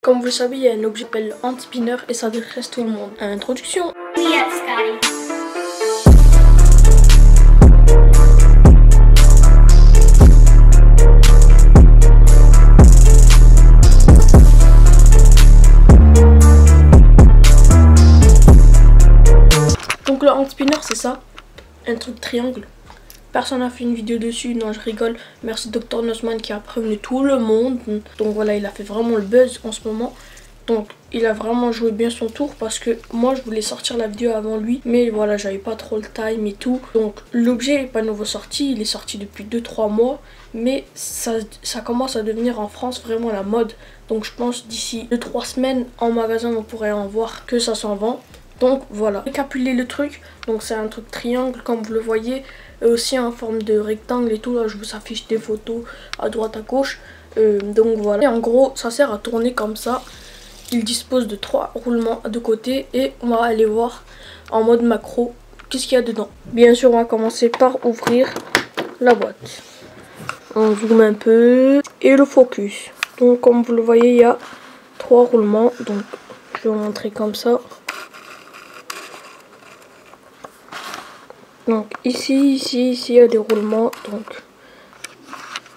Comme vous le savez, il y a un objet qui s'appelle hand spinner et ça intéresse tout le monde. Introduction. Donc le hand spinner c'est ça, un truc triangle. Personne n'a fait une vidéo dessus, non je rigole. Merci Dr Nussman qui a prévenu tout le monde. Donc voilà, il a fait vraiment le buzz en ce moment. Donc il a vraiment joué bien son tour parce que moi je voulais sortir la vidéo avant lui. Mais voilà, j'avais pas trop le time et tout. Donc l'objet n'est pas nouveau sorti, il est sorti depuis 2-3 mois. Mais ça commence à devenir en France vraiment la mode. Donc je pense d'ici 2-3 semaines en magasin on pourrait en voir que ça s'en vend. Donc voilà, récapituler le truc. Donc c'est un truc triangle comme vous le voyez. Aussi en forme de rectangle et tout. Là je vous affiche des photos à droite à gauche. Donc voilà. Et en gros ça sert à tourner comme ça. Il dispose de 3 roulements de côté. Et on va aller voir en mode macro qu'est-ce qu'il y a dedans. Bien sûr on va commencer par ouvrir la boîte. On zoome un peu. Et le focus. Donc comme vous le voyez il y a 3 roulements. Donc je vais vous montrer comme ça. Donc ici, il y a des roulements. Donc.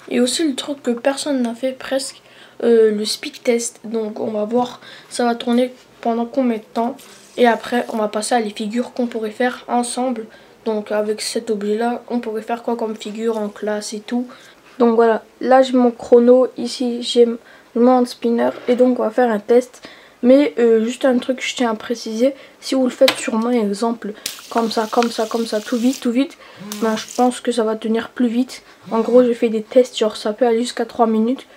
Et aussi le truc que personne n'a fait presque, le speed test. Donc on va voir ça va tourner pendant combien de temps. Et après on va passer à les figures qu'on pourrait faire ensemble. Donc avec cet objet là, on pourrait faire quoi comme figure en classe et tout. Donc voilà, là j'ai mon chrono, ici j'ai mon hand spinner. Et donc on va faire un test. Mais juste un truc que je tiens à préciser, si vous le faites sur moi, exemple, comme ça, tout vite, ben, je pense que ça va tenir plus vite. En gros, j'ai fait des tests, genre ça peut aller jusqu'à 3 minutes.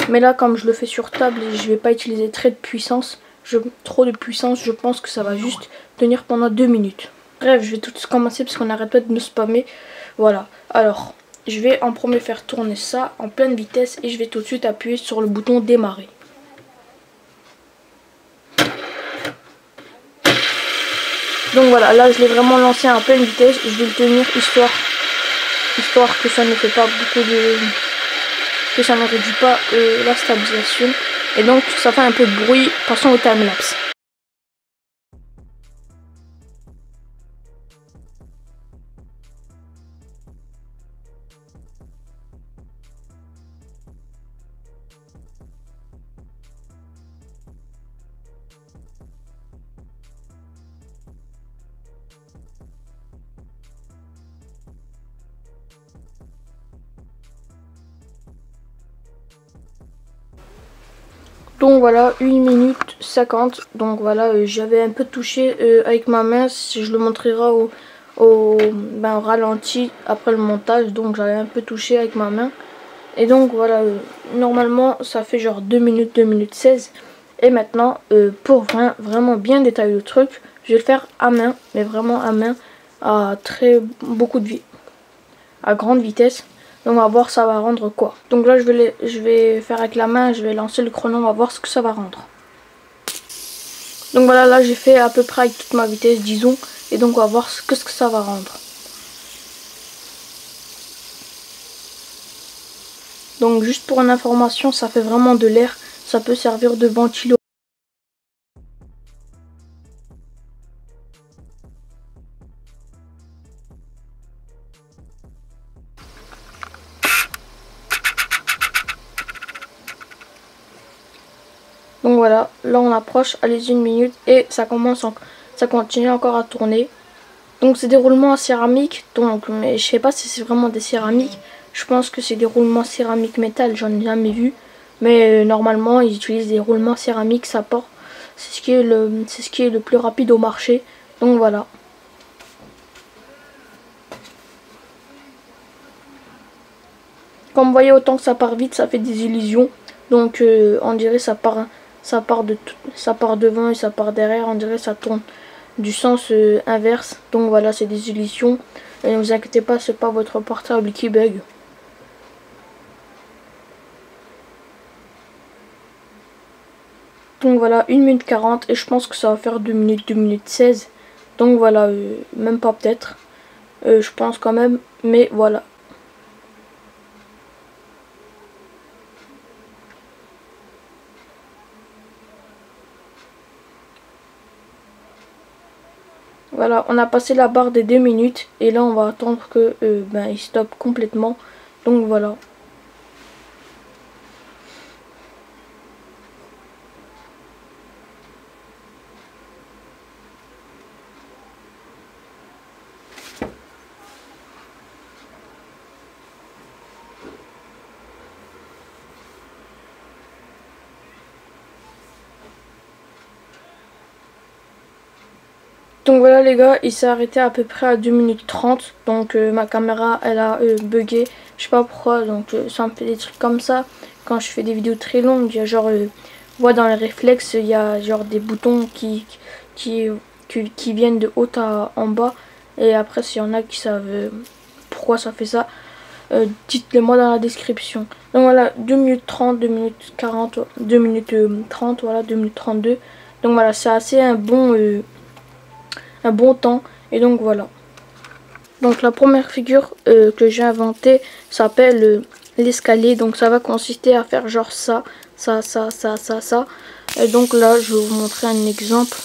Mais là, comme je le fais sur table et je vais pas utiliser trop de puissance, je pense que ça va juste tenir pendant 2 minutes. Bref, je vais tout de suite commencer parce qu'on n'arrête pas de me spammer. Voilà, alors, je vais en premier faire tourner ça en pleine vitesse et je vais tout de suite appuyer sur le bouton démarrer. Donc voilà, là je l'ai vraiment lancé en pleine vitesse. Je vais le tenir histoire que ça ne fait pas beaucoup de... que ça ne réduit pas la stabilisation. Et donc ça fait un peu de bruit. Passons au timelapse. Donc voilà, 1 minute 50. Donc voilà, j'avais un peu touché avec ma main. Je le montrerai au ralenti après le montage. Donc j'avais un peu touché avec ma main. Et donc voilà, normalement ça fait genre 2 minutes, 2 minutes 16. Et maintenant, pour vraiment bien détailler le truc, je vais le faire à main. Mais vraiment à main, à à grande vitesse. Donc on va voir ça va rendre quoi. Donc là je vais faire avec la main, je vais lancer le chrono, on va voir ce que ça va rendre. Donc voilà, là j'ai fait à peu près avec toute ma vitesse disons. Et donc on va voir ce que ça va rendre. Donc juste pour une information, ça fait vraiment de l'air. Ça peut servir de ventilo. Donc voilà, là on approche, allez 1 minute et ça continue encore à tourner. Donc c'est des roulements en céramique, donc mais je sais pas si c'est vraiment des céramiques. Je pense que c'est des roulements céramique métal, j'en ai jamais vu. Mais normalement ils utilisent des roulements céramique, ça porte. C'est ce qui est le plus rapide au marché. Donc voilà. Comme vous voyez, autant que ça part vite, ça fait des illusions. Donc on dirait ça part devant et ça part derrière, on dirait ça tourne du sens inverse. Donc voilà, c'est des illusions. Et ne vous inquiétez pas, c'est pas votre portable qui bug. Donc voilà, 1 minute 40 et je pense que ça va faire 2 minutes, 2 minutes 16. Donc voilà, même pas peut-être. Je pense quand même, mais voilà. Voilà, on a passé la barre des 2 minutes et là on va attendre que il stoppe complètement. Donc voilà. Donc voilà les gars, il s'est arrêté à peu près à 2 minutes 30. Donc ma caméra elle a bugué. Je sais pas pourquoi, donc ça me fait des trucs comme ça. Quand je fais des vidéos très longues, il y a genre, voilà, dans les réflexes, il y a genre des boutons qui viennent de haut en bas. Et après s'il y en a qui savent pourquoi ça fait ça, dites-le moi dans la description. Donc voilà, 2 minutes 30, 2 minutes 40, 2 minutes 30, voilà, 2 minutes 32. Donc voilà, c'est assez un bon temps. Et donc voilà. Donc la première figure que j'ai inventée s'appelle l'escalier. Donc ça va consister à faire genre ça. Et donc là je vais vous montrer un exemple.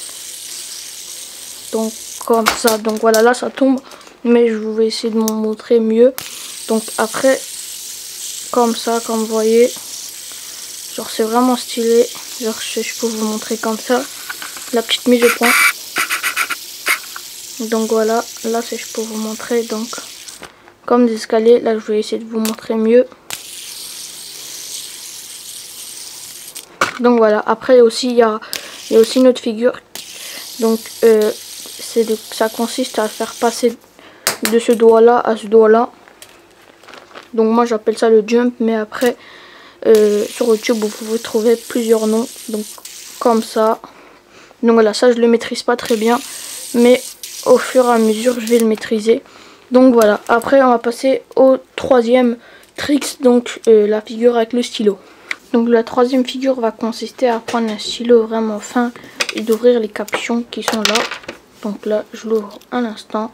Donc comme ça. Donc voilà, là ça tombe. Mais je vais essayer de vous montrer mieux. Donc après, comme ça, comme vous voyez. Genre c'est vraiment stylé. Genre je peux vous montrer comme ça. La petite mise au point. Donc voilà, là si je peux vous montrer, donc comme des escaliers, là je vais essayer de vous montrer mieux. Donc voilà, après aussi il y a aussi une autre figure. Donc ça consiste à faire passer de ce doigt là à ce doigt là. Donc moi j'appelle ça le jump, mais après sur YouTube vous pouvez trouver plusieurs noms. Donc comme ça. Donc voilà, ça je le maîtrise pas très bien, mais au fur et à mesure je vais le maîtriser. Donc voilà, après on va passer au troisième trick, donc la figure avec le stylo. Donc la troisième figure va consister à prendre un stylo vraiment fin et d'ouvrir les capuchons qui sont là. Donc là je l'ouvre un instant.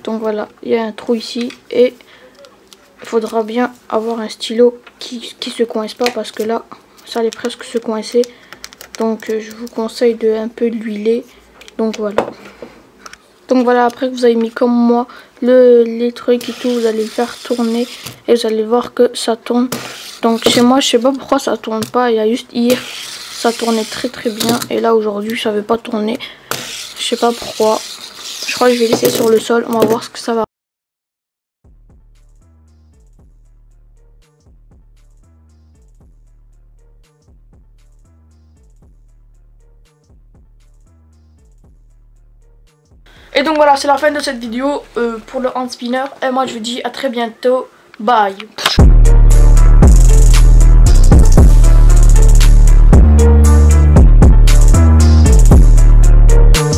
Donc voilà, il y a un trou ici et il faudra bien avoir un stylo qui se coince pas, parce que là ça allait presque se coincer. Donc je vous conseille de un peu l'huiler. Donc voilà. Donc voilà, après que vous avez mis comme moi les trucs et tout, vous allez le faire tourner et vous allez voir que ça tourne. Donc chez moi, je sais pas pourquoi ça tourne pas. Il y a juste hier, ça tournait très bien. Et là aujourd'hui, ça veut pas tourner. Je sais pas pourquoi. Je crois que je vais laisser sur le sol. On va voir ce que ça va. Et donc voilà, c'est la fin de cette vidéo pour le hand spinner. Et moi je vous dis à très bientôt. Bye.